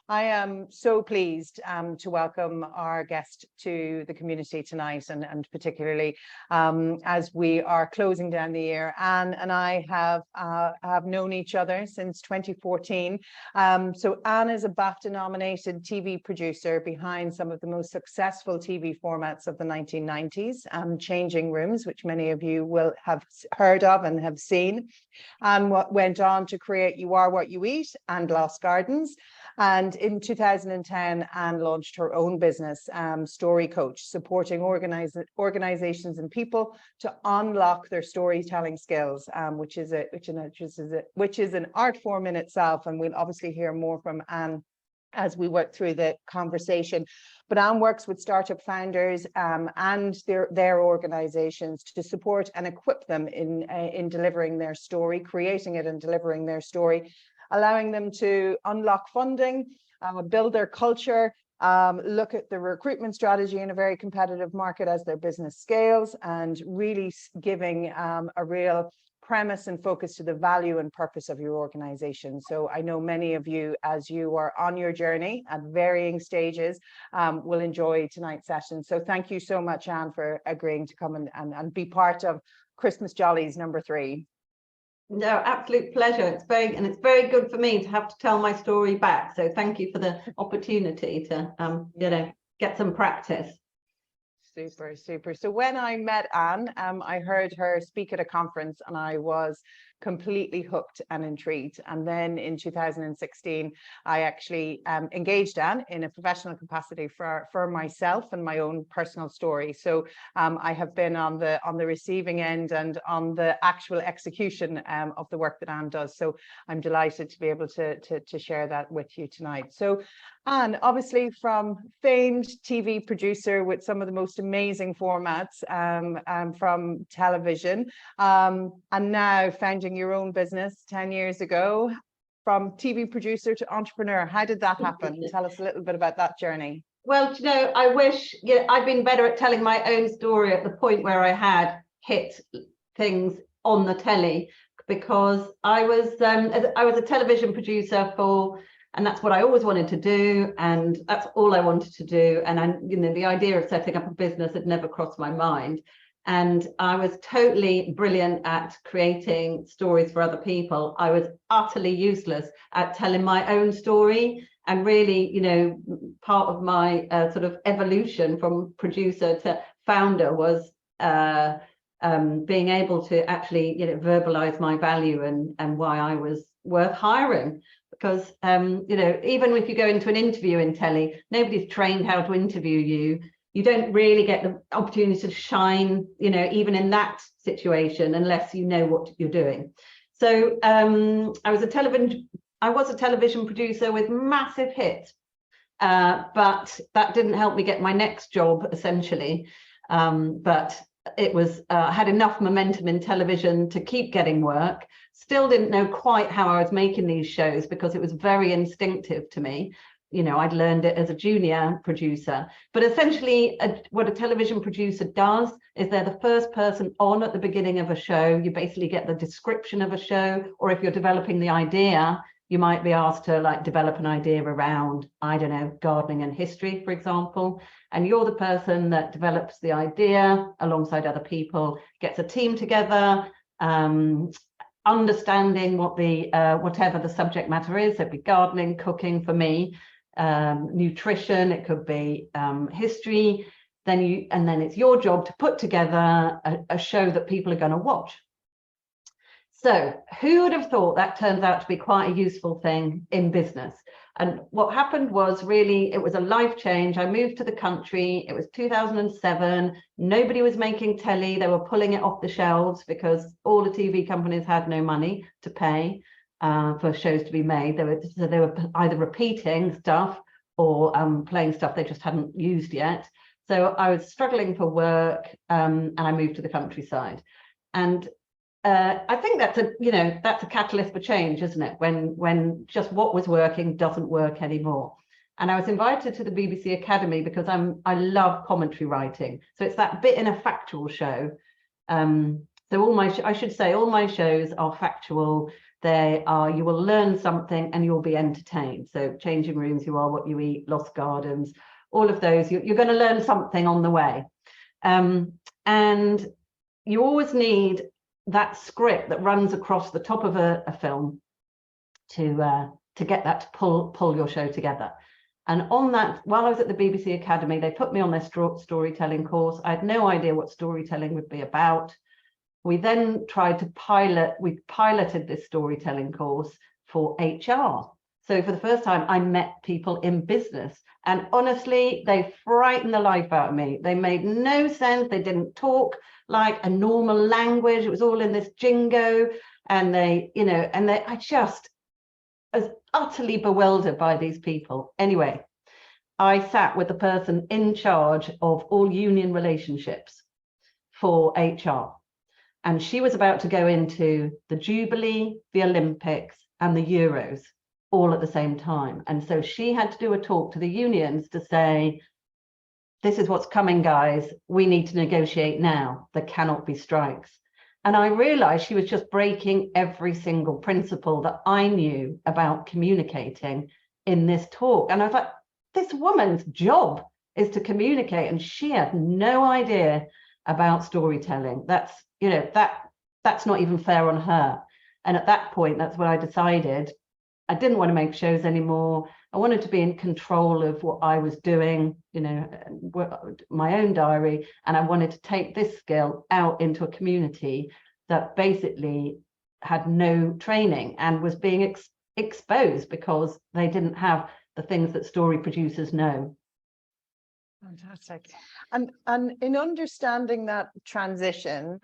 I am so pleased to welcome our guest to the community tonight, and particularly as we are closing down the year. Anne and I have known each other since 2014. So Anne is a BAFTA-nominated TV producer behind some of the most successful TV formats of the 1990s, Changing Rooms, which many of you will have heard of and have seen, and what went on to create You Are What You Eat and Lost Gardens. And in 2010, Anne launched her own business, Story Coach, supporting organizations and people to unlock their storytelling skills, which is an art form in itself. And we'll obviously hear more from Anne as we work through the conversation. But Anne works with startup founders and their organizations to support and equip them in delivering their story, creating it and delivering their story, allowing them to unlock funding, build their culture, look at the recruitment strategy in a very competitive market as their business scales, and really giving a real premise and focus to the value and purpose of your organization. So I know many of you, as you are on your journey at varying stages, will enjoy tonight's session. So thank you so much, Anne, for agreeing to come and be part of Christmas Jollies number 3. No, absolute pleasure. It's very good for me to have to tell my story back. So thank you for the opportunity to get some practice. Super. So when I met Anne, I heard her speak at a conference and I was completely hooked and intrigued. And then in 2016, I actually engaged Anne in a professional capacity for myself and my own personal story. So I have been on the receiving end and on the actual execution of the work that Anne does. So I'm delighted to be able to share that with you tonight. So Anne, obviously from famed TV producer with some of the most amazing formats from television, and now founding your own business 10 years ago, from TV producer to entrepreneur. How did that happen? Tell us a little bit about that journey. Well, I wish I'd been better at telling my own story at the point where I had hit things on the telly, because I was a television producer and that's what I always wanted to do, and that's all I wanted to do. And the idea of setting up a business had never crossed my mind. And I was totally brilliant at creating stories for other people. I was utterly useless at telling my own story. And really, part of my sort of evolution from producer to founder was being able to actually verbalize my value and why I was worth hiring. Because even if you go into an interview in telly, nobody's trained how to interview you. You don't really get the opportunity to shine, even in that situation, unless you know what you're doing. So I was a television producer with massive hits, but that didn't help me get my next job, essentially. But it was had enough momentum in television to keep getting work. Still didn't know quite how I was making these shows, because it was very instinctive to me. I'd learned it as a junior producer. But essentially, what a television producer does is they're the first person on at the beginning of a show. You basically get the description of a show, or if you're developing the idea, you might be asked to develop an idea around, I don't know, gardening and history, for example. And you're the person that develops the idea alongside other people, gets a team together, understanding what whatever the subject matter is. So it'd be gardening, cooking for me, nutrition, it could be history. Then it's your job to put together a show that people are going to watch. So who would have thought that turns out to be quite a useful thing in business? And what happened was, really, it was a life change. I moved to the country. It was 2007. Nobody was making telly. They were pulling it off the shelves because all the TV companies had no money to pay for shows to be made. They were either repeating stuff or playing stuff they just hadn't used yet. So I was struggling for work, and I moved to the countryside. And I think that's a catalyst for change, isn't it? When just what was working doesn't work anymore. And I was invited to the BBC Academy because I love commentary writing. So it's that bit in a factual show. So all my shows are factual. You will learn something and you'll be entertained. So Changing Rooms, You Are What You Eat, Lost Gardens, all of those, you're going to learn something on the way. And you always need that script that runs across the top of a film to get that to pull your show together. And on that, while I was at the BBC Academy, they put me on their storytelling course. I had no idea what storytelling would be about. We then tried to piloted this storytelling course for HR. So for the first time, I met people in business. And honestly, they frightened the life out of me. They made no sense. They didn't talk like a normal language. It was all in this jingo. And I just was utterly bewildered by these people. Anyway, I sat with the person in charge of all union relationships for HR. And she was about to go into the Jubilee, the Olympics, and the Euros all at the same time. And so she had to do a talk to the unions to say, this is what's coming, guys. We need to negotiate now. There cannot be strikes. And I realized she was just breaking every single principle that I knew about communicating in this talk. And I was like, this woman's job is to communicate, and she had no idea about storytelling. That's not even fair on her. And at that point, that's when I decided I didn't want to make shows anymore. I wanted to be in control of what I was doing, my own diary. And I wanted to take this skill out into a community that basically had no training and was being exposed because they didn't have the things that story producers know. Fantastic. And in understanding that transition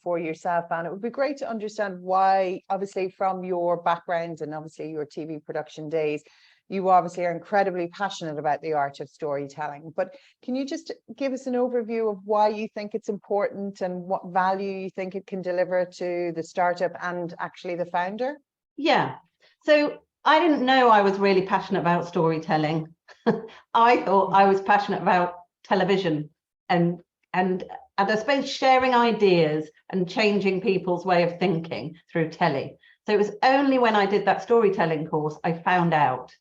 for yourself, Anne, it would be great to understand why, obviously from your background and obviously your TV production days, you obviously are incredibly passionate about the art of storytelling. But can you just give us an overview of why you think it's important and what value you think it can deliver to the startup and actually the founder? Yeah. So I didn't know I was really passionate about storytelling. I thought I was passionate about television and I suppose sharing ideas and changing people's way of thinking through telly. So it was only when I did that storytelling course I found out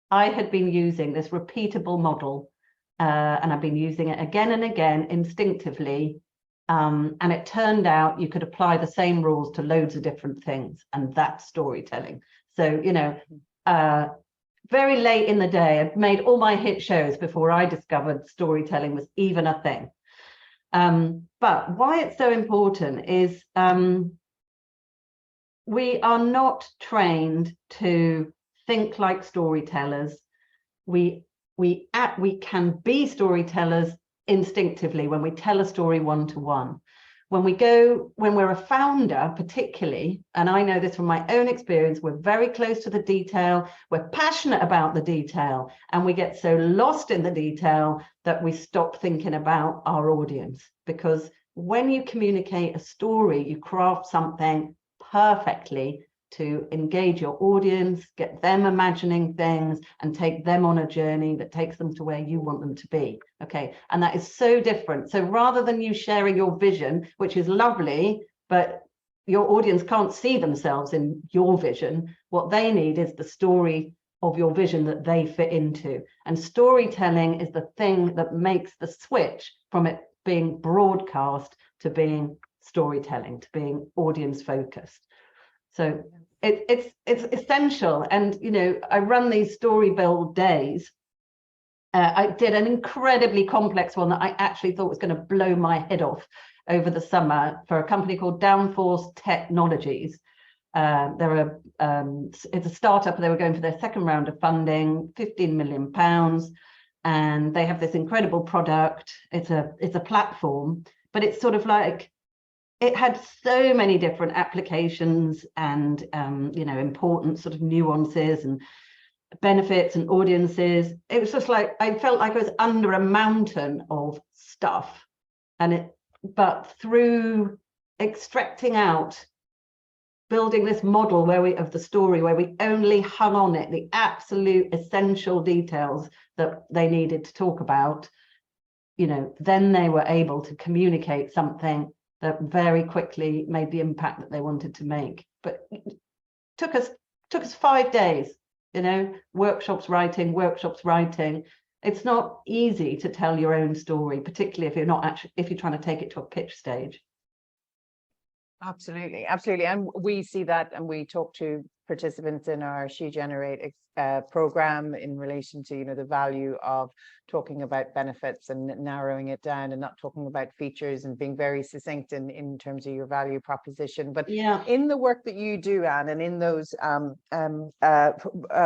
I had been using this repeatable model, and I've been using it again and again instinctively. And it turned out you could apply the same rules to loads of different things, and that's storytelling. So, very late in the day, I'd made all my hit shows before I discovered storytelling was even a thing. But why it's so important is we are not trained to think like storytellers. We can be storytellers instinctively when we tell a story one-to-one. When we're a founder particularly, and I know this from my own experience, we're very close to the detail, we're passionate about the detail, and we get so lost in the detail that we stop thinking about our audience. Because when you communicate a story, you craft something perfectly to engage your audience, get them imagining things, and take them on a journey that takes them to where you want them to be. Okay, and that is so different. So rather than you sharing your vision, which is lovely, but your audience can't see themselves in your vision, what they need is the story of your vision that they fit into. And storytelling is the thing that makes the switch from it being broadcast to being storytelling, to being audience focused. So it's essential. And I run these story build days. I did an incredibly complex one that I actually thought was going to blow my head off over the summer for a company called Downforce Technologies. It's a startup. They were going for their second round of funding, £15 million, and they have this incredible product. It's a platform, but it's sort of like, it had so many different applications and important sort of nuances and benefits and audiences. It was just like I felt like I was under a mountain of stuff, but through extracting out, building this model of the story where we only hung on it the absolute essential details that they needed to talk about, then they were able to communicate something that very quickly made the impact that they wanted to make. But took us 5 days, you know, workshops writing. It's not easy to tell your own story, particularly if you're trying to take it to a pitch stage. Absolutely, absolutely. And we see that, and we talk to participants in our She Generate program in relation to, you know, the value of talking about benefits and narrowing it down, and not talking about features, and being very succinct in terms of your value proposition. But yeah, in the work that you do, Anne, and in those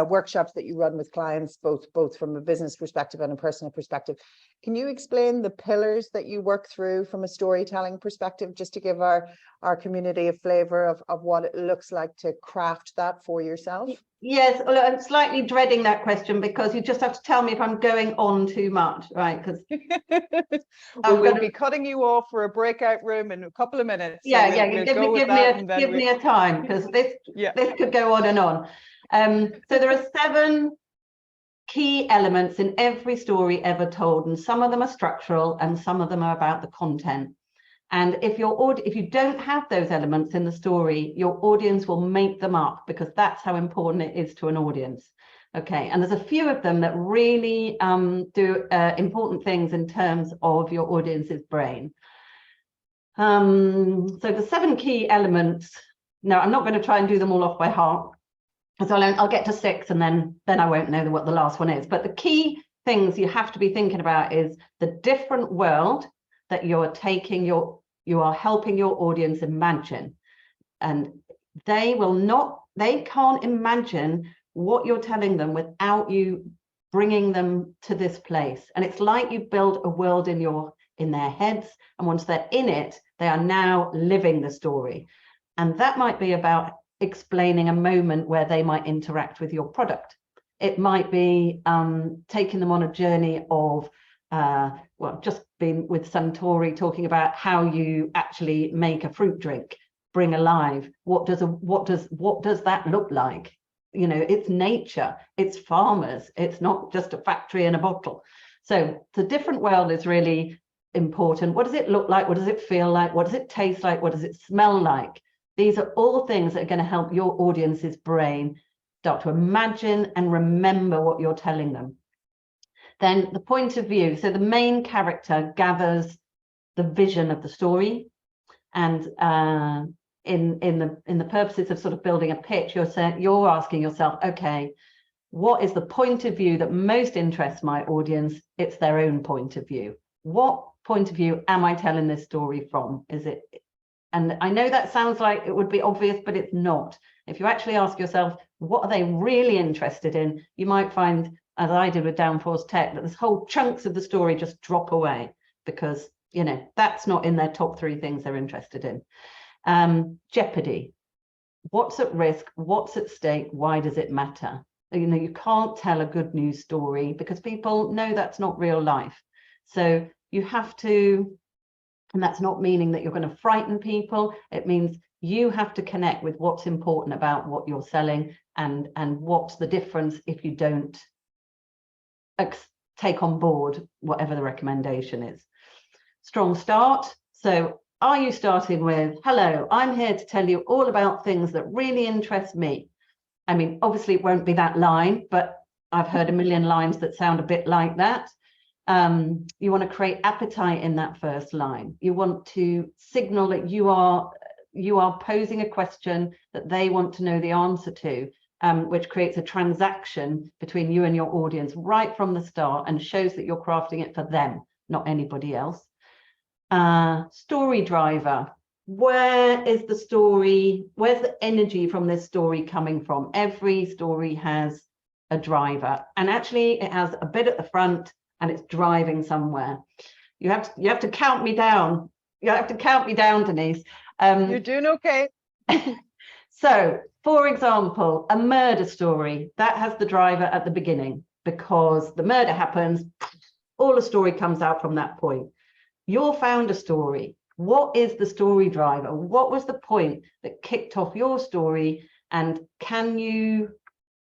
workshops that you run with clients, both from a business perspective and a personal perspective, can you explain the pillars that you work through from a storytelling perspective, just to give our community a flavor of what it looks like to craft that for yourself? Yes, well, I'm slightly dreading that question, because you just have to tell me if I'm going on too much, right? Because we'll be cutting you off for a breakout room in a couple of minutes. Yeah, so yeah. Give me a time, because this could go on and on. So there are 7 key elements in every story ever told, and some of them are structural and some of them are about the content. And if you don't have those elements in the story, your audience will make them up, because that's how important it is to an audience. Okay, and there's a few of them that really do important things in terms of your audience's brain. So the 7 key elements. No, I'm not going to try and do them all off by heart, because I'll get to 6 and then I won't know what the last one is. But the key things you have to be thinking about is the different world that you're you are helping your audience imagine, and they can't imagine what you're telling them without you bringing them to this place. And it's like you build a world in their heads, and once they're in it, they are now living the story. And that might be about explaining a moment where they might interact with your product. It might be taking them on a journey of just been with Suntory, talking about how you actually make a fruit drink, bring alive. What does that look like? You know, it's nature, it's farmers, it's not just a factory and a bottle. So the different world is really important. What does it look like? What does it feel like? What does it taste like? What does it smell like? These are all things that are going to help your audience's brain start to imagine and remember what you're telling them. Then the point of view. So the main character gathers the vision of the story, and in the purposes of sort of building a pitch, you're asking yourself, okay, what is the point of view that most interests my audience? It's their own point of view. What point of view am I telling this story from? Is it? And I know that sounds like it would be obvious, but it's not. If you actually ask yourself, what are they really interested in? You might find, as I did with Downforce Tech, that there's whole chunks of the story just drop away, because, you know, that's not in their top 3 things they're interested in. Jeopardy. What's at risk? What's at stake? Why does it matter? You know, you can't tell a good news story because people know that's not real life. So you have to, and that's not meaning that you're going to frighten people. It means you have to connect with what's important about what you're selling, and what's the difference if you don't take on board whatever the recommendation is. Strong start. So are you starting with, hello, I'm here to tell you all about things that really interest me? I mean, obviously it won't be that line, but I've heard a million lines that sound a bit like that. You want to create appetite in that first line. You want to signal that you are posing a question that they want to know the answer to, which creates a transaction between you and your audience right from the start, and shows that you're crafting it for them, not anybody else. Story driver. Where is the story? Where's the energy from this story coming from? Every story has a driver, and actually it has a bit at the front and it's driving somewhere. You have to count me down. You have to count me down, Denise. You're doing okay. So, for example, a murder story that has the driver at the beginning, because the murder happens, all the story comes out from that point. Your founder story. What is the story driver? What was the point that kicked off your story? And can you,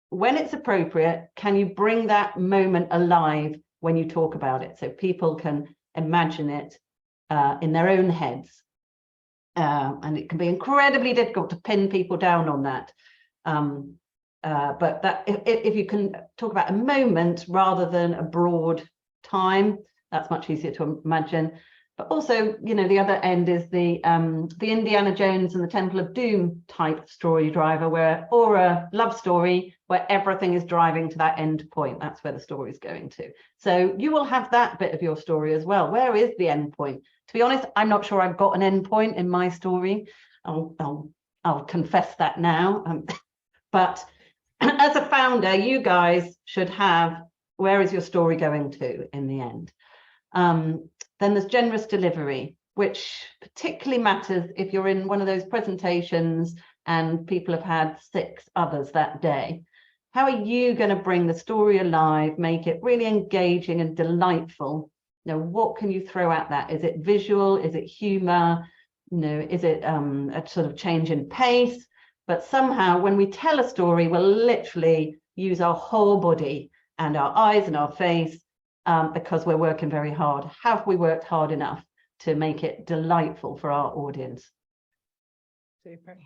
when it's appropriate, can you bring that moment alive when you talk about it, so people can imagine it in their own heads? And it can be incredibly difficult to pin people down on that. But that if you can talk about a moment rather than a broad time, that's much easier to imagine. But also, you know, the other end is the Indiana Jones and the Temple of Doom type story driver, or a love story where everything is driving to that end point. That's where the story is going to. So you will have that bit of your story as well. Where is the end point? To be honest, I'm not sure I've got an end point in my story. I'll confess that now. But as a founder, you guys should have, where is your story going to in the end? Then there's generous delivery, which particularly matters if you're in one of those presentations and people have had 6 others that day. How are you going to bring the story alive, make it really engaging and delightful? You know, what can you throw at that? Is it visual? Is it humor? You know, is it a sort of change in pace? But somehow when we tell a story, we'll literally use our whole body and our eyes and our face, because we're working very hard. Have we worked hard enough to make it delightful for our audience? Super.